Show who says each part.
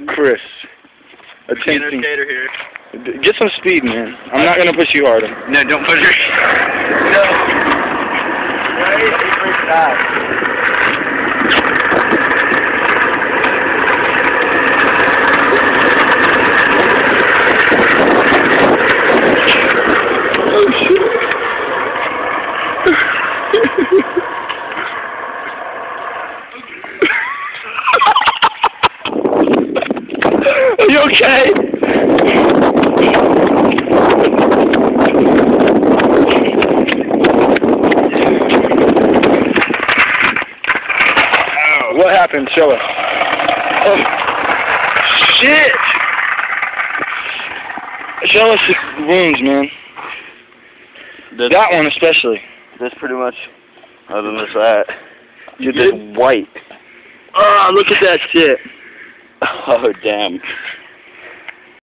Speaker 1: Chris.
Speaker 2: Attempting. Skater here.
Speaker 1: Get some speed, man. I'm not gonna push you harder.
Speaker 2: No, don't push her. No.
Speaker 1: Oh shit. Are you okay? What happened? Show us. Oh, shit! Show us the wounds, man. That one especially.
Speaker 2: That's pretty much, other than that,
Speaker 1: You're
Speaker 2: just white.
Speaker 1: Oh, look at that shit.
Speaker 2: Oh, damn.